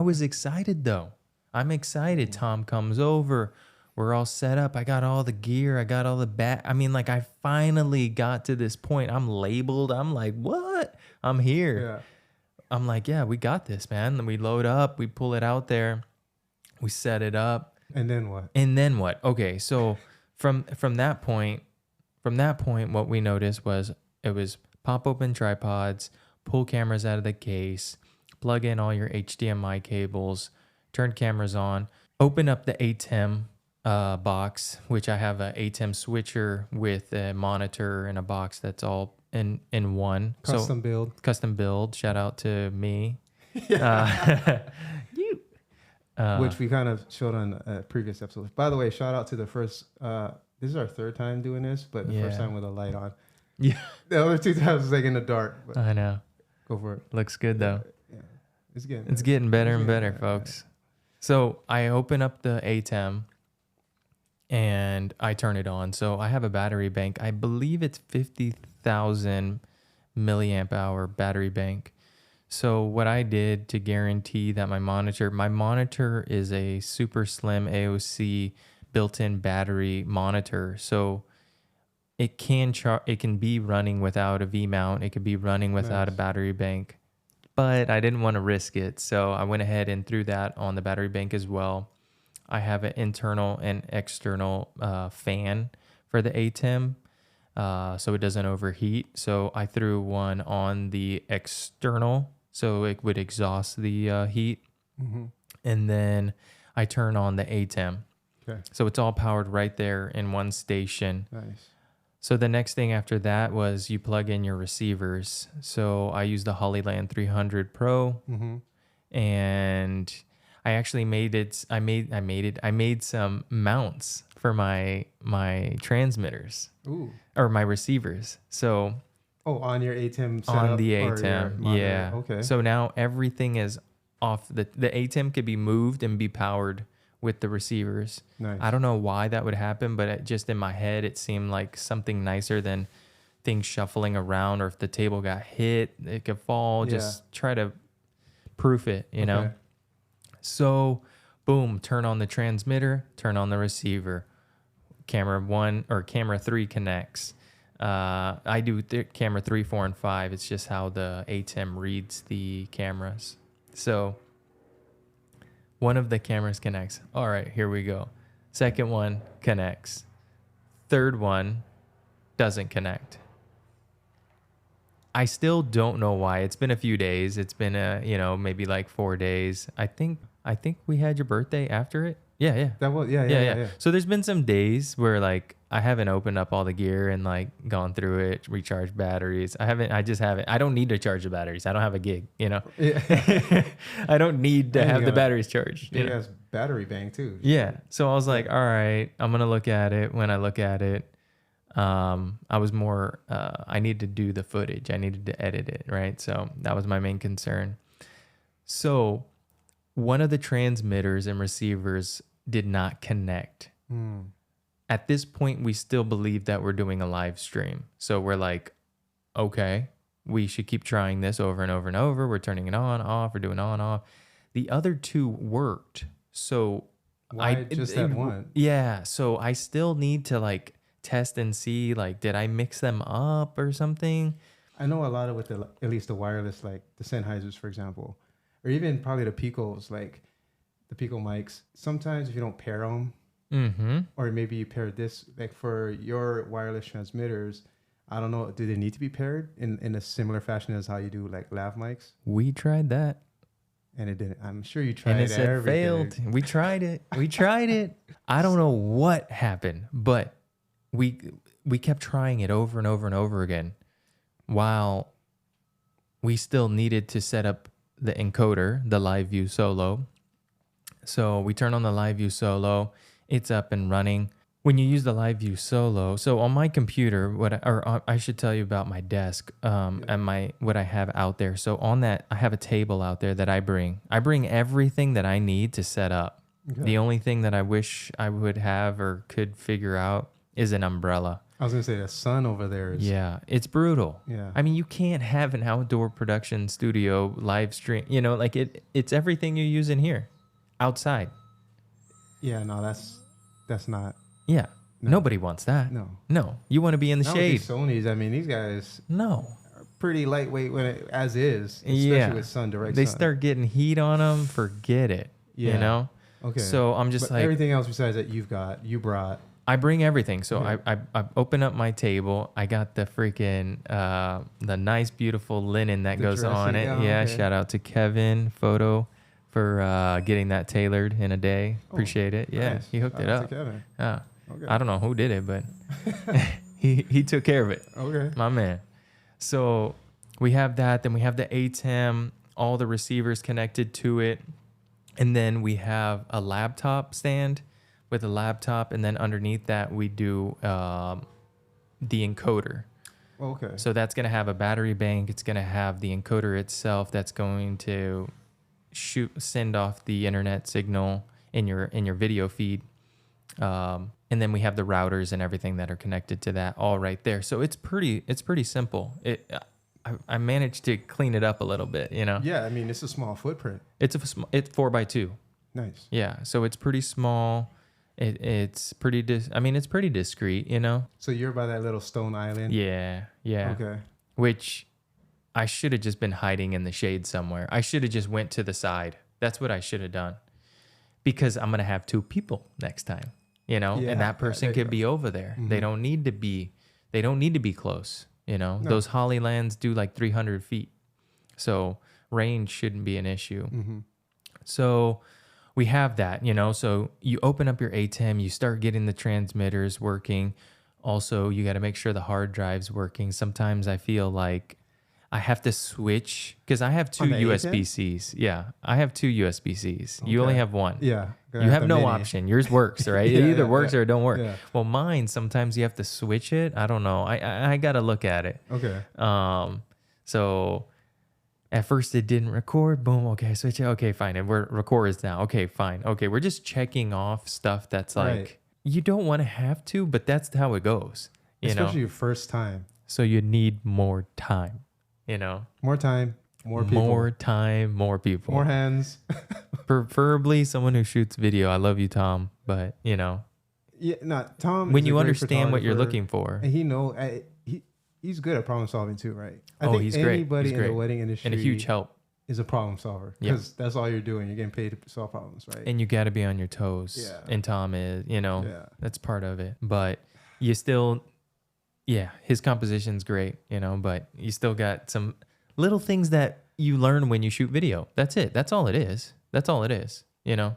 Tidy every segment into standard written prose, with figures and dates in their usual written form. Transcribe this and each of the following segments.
I was excited though. I'm excited. Tom comes over. We're all set up. I got all the gear. I got all the I mean, like, I finally got to this point. I'm labeled. I'm like, what? I'm here. Yeah. I'm like, yeah, we got this, man. And we load up. We pull it out there. We set it up. And then what? And then what? Okay, so from that point, what we noticed was it was pop open tripods, pull cameras out of the case, plug in all your HDMI cables, turn cameras on, open up the ATEM box, which I have a ATEM switcher with a monitor and a box that's all in one. Custom build. Shout out to me. Which we kind of showed on a previous episode. By the way, shout out to the first. This is our third time doing this, but the first time with a light on. Yeah. The other two times was like in the dark. But I know. Go for it. Looks good though. Yeah. It's getting better and better, folks. So I open up the ATEM and I turn it on. So I have a battery bank. I believe it's 50,000 milliamp hour battery bank. So what I did to guarantee that my monitor is a super slim AOC built-in battery monitor. So it can be running without a V mount. It could be running without a battery bank. But I didn't want to risk it. So I went ahead and threw that on the battery bank as well. I have an internal and external fan for the ATEM. So it doesn't overheat. So I threw one on the external so it would exhaust the heat. Mm-hmm. And then I turn on the ATEM. Okay. So it's all powered right there in one station. Nice. So the next thing after that was you plug in your receivers. So I used the Hollyland 300 Pro, and I actually made some mounts for my transmitters. Ooh. Or my receivers. So on your ATEM setup? On the ATEM, yeah. Okay. So now everything is off. The ATEM could be moved and be powered with the receivers. Nice. I don't know why that would happen, but just in my head, it seemed like something nicer than things shuffling around, or if the table got hit, it could fall. Yeah. Just try to proof it, you know? So, boom, turn on the transmitter, turn on the receiver. Camera 3 connects. I do camera 3, 4, and 5. It's just how the ATEM reads the cameras. So one of the cameras connects. All right, here we go. Second one connects. Third one doesn't connect. I still don't know why. It's been a few days. It's been maybe like 4 days. I think we had your birthday after it. Yeah. That was yeah. So there's been some days where like I haven't opened up all the gear and like gone through it, recharged batteries. I just haven't. I don't need to charge the batteries. I don't have a gig, you know. Yeah. I don't need to have the batteries charged. It has battery bank too. Yeah. So I was like, all right, I'm gonna look at it. When I look at it, I was more. I needed to do the footage. I needed to edit it, right? So that was my main concern. So one of the transmitters and receivers did not connect. At this point, we still believe that we're doing a live stream. So we're like, okay, we should keep trying this over and over and over. We're turning it on, off, we're doing on, off. The other two worked. So why just that one? Yeah. So I still need to like test and see, like, did I mix them up or something? I know a lot of with at least the wireless, like the Sennheisers, for example, or even probably the Picos, like the Pico mics. Sometimes if you don't pair them, or maybe you pair this, like for your wireless transmitters, I don't know, do they need to be paired in a similar fashion as how you do like lav mics? We tried that. And it didn't. I'm sure you tried it. And it said failed. We tried it. I don't know what happened, but we kept trying it over and over and over again while we still needed to set up the encoder, the Live View Solo. So we turn on the Live View Solo. It's up and running. When you use the Live View Solo, so on my computer, I should tell you about my desk and what I have out there. So on that, I have a table out there that I bring. I bring everything that I need to set up. Okay. The only thing that I wish I would have or could figure out is an umbrella. I was gonna say the sun over there is. Yeah, it's brutal. Yeah. I mean, you can't have an outdoor production studio live stream. You know, like it's everything you use in here, outside. Yeah. No, that's not. Yeah. No. Nobody wants that. No. No. You want to be in the Not shade. with these Sonys. I mean, these guys No. are pretty lightweight as is, especially Yeah. with direct They sun. start getting heat on them. Forget it. Yeah. You know. Okay. So I'm just But like, everything else besides that you brought. I bring everything. So Okay. I open up my table. I got the freaking the nice beautiful linen that The goes on it. dressing, Yeah. okay. Shout out to Kevin Photo for getting that tailored in a day. Oh, Appreciate it. Yeah. Nice. He hooked Shout it out up. to Kevin. Yeah. Okay. I don't know who did it, but he took care of it. Okay. My man. So we have that. Then we have the ATEM, all the receivers connected to it. And then we have a laptop stand with a laptop. And then underneath that, we do the encoder. Okay. So that's going to have a battery bank. It's going to have the encoder itself that's going to send off the internet signal in your video feed. And then we have the routers and everything that are connected to that all right there. So it's pretty simple. I managed to clean it up a little bit, you know. Yeah, I mean it's a small footprint. It's 4x2. Nice. Yeah, so it's pretty small. It's pretty it's pretty discreet, you know. So you're by that little stone island. Yeah. Okay. Which I should have just been hiding in the shade somewhere. I should have just went to the side. That's what I should have done. Because I'm gonna have 2 people next time, you know, Yeah, and that person there you could go. be over there. Mhm. They don't need to be close. You know, No. those holly lands do like 300 feet, so range shouldn't be an issue. Mm-hmm. So we have that, you know. So you open up your ATEM, you start getting the transmitters working. Also, you got to make sure the hard drive's working. Sometimes I feel like I have to switch because I have 2 On the USB-Cs. Yeah, I have 2 USB-Cs. You only Okay. have 1. Yeah. You have the no mini. option. Yours works, right? Yeah, It either yeah, works yeah. or it don't work. Yeah. Well, mine, sometimes you have to switch it. I don't know. I got to look at it. Okay. So at first it didn't record. Boom. Okay, switch it. Okay, fine. And we're records now. Okay, fine. Okay, we're just checking off stuff that's like Right. you don't want to have to, but that's how it goes. You Especially know. your first time. So you need more time. You know. More time. More people. More time. More people. More hands. Preferably someone who shoots video. I love you, Tom, but you know. Yeah. Not Tom. When is a you great understand what you're photographer, looking for. and he's good at problem solving too, right? I Oh, think he's great. anybody He's in the great. wedding industry And a huge help. is a problem solver Yeah. because that's all you're doing. You're getting paid to solve problems, right? And you got to be on your toes. Yeah. And Tom is, you know, Yeah. that's part of it. But you still, yeah, his composition's great, you know, but you still got some little things that you learn when you shoot video. That's it. That's all it is. That's all it is, you know,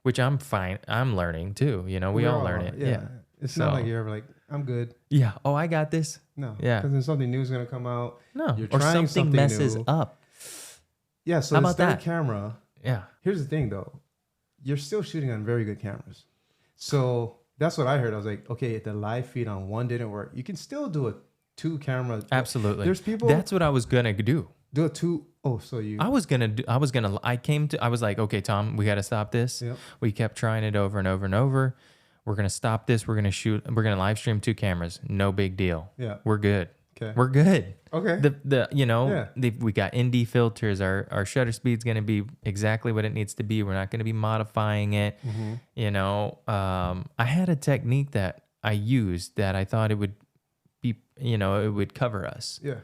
which I'm fine. I'm learning too. You know, we We're all learn it. Yeah. It's So- not like you're ever like, I'm good. Yeah. Oh, I got this. No. Yeah. Because then something new is going to come out. No. You're Or trying something something messes new. up. Yeah. So How this about third that? camera, Yeah. here's the thing though. You're still shooting on very good cameras. So that's what I heard. I was like, okay, if the live feed on one didn't work, you can still do a 2 camera. Absolutely. There's people That's what I was going to do. do a 2. Oh, so you. I was like, okay, Tom, we got to stop this. Yep. We kept trying it over and over and over. We're going to stop this. We're going to live stream 2 cameras. No big deal. Yeah. We're good. Okay. We're good. Okay. We got ND filters. Our shutter speed's going to be exactly what it needs to be. We're not going to be modifying it. Mm-hmm. You know, I had a technique that I used that I thought it would be, you know, it would cover us. Yeah.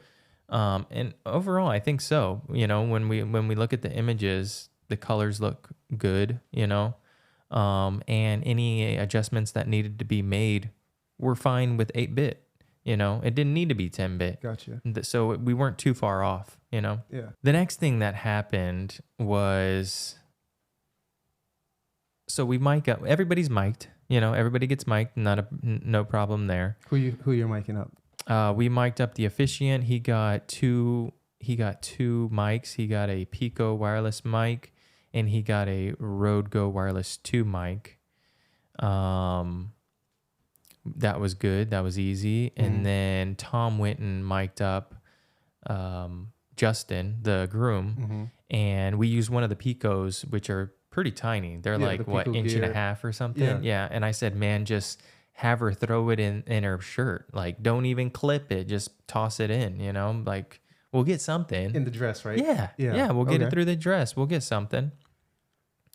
And overall, I think so. You know, when we look at the images, the colors look good. You know, and any adjustments that needed to be made were fine with 8-bit. You know, it didn't need to be 10-bit. Gotcha. So we weren't too far off. You know. Yeah. The next thing that happened was, so we mic up. Everybody's mic'd. You know, everybody gets mic'd. No problem there. Who you're miking up? We mic'd up the officiant. He got two mics. He got a Pico wireless mic, and he got a Rode Go Wireless 2 mic. That was good. That was easy. Mhm. And then Tom went and mic'd up Justin, the groom, Mm-hmm. and we used one of the Picos, which are pretty tiny. They're Yeah, like the what, Pico inch and a gear. half or something. Yeah. And I said, man, just have her throw it in her shirt. Like, don't even clip it. Just toss it in, you know? Like, we'll get something. In the dress, right? Yeah. We'll get it through the dress. We'll get something.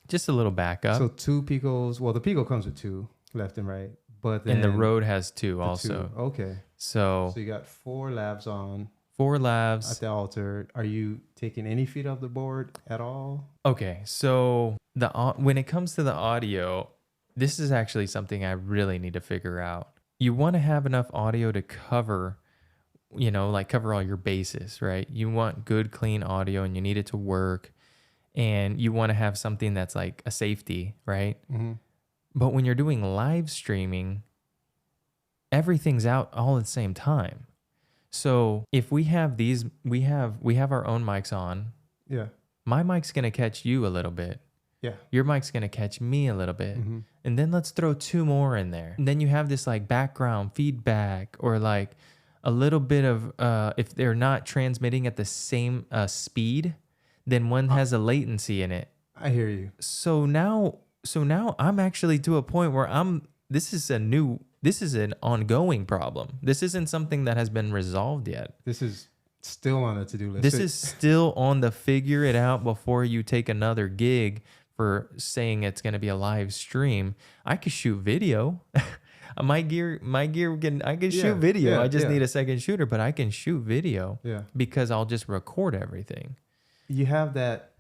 Just a little backup. So 2 picos. Well, the pico comes with 2 left and right. But then and the Rode has 2 also. 2. Okay. So you got 4 lavs on. 4 lavs. At the altar. Are you taking any feet off the board at all? Okay. So when it comes to the audio, this is actually something I really need to figure out. You want to have enough audio to cover, you know, like cover all your bases, right? You want good, clean audio and you need it to work. And you want to have something that's like a safety, right? Mm-hmm. But when you're doing live streaming, everything's out all at the same time. So if we have these, we have our own mics on. Yeah. My mic's going to catch you a little bit. Yeah. Your mic's going to catch me a little bit. Mm-hmm. And then let's throw 2 more in there. And then you have this like background feedback or like a little bit of, if they're not transmitting at the same speed, then one has a latency in it. I hear you. So now I'm actually to a point where this is an ongoing problem. This isn't something that has been resolved yet. This is still on the to-do list. This is still on the figure it out before you take another gig for saying it's going to be a live stream. I could shoot video. my gear I can shoot video. Yeah, I just need a second shooter, but I can shoot video. Yeah. Because I'll just record everything. You have that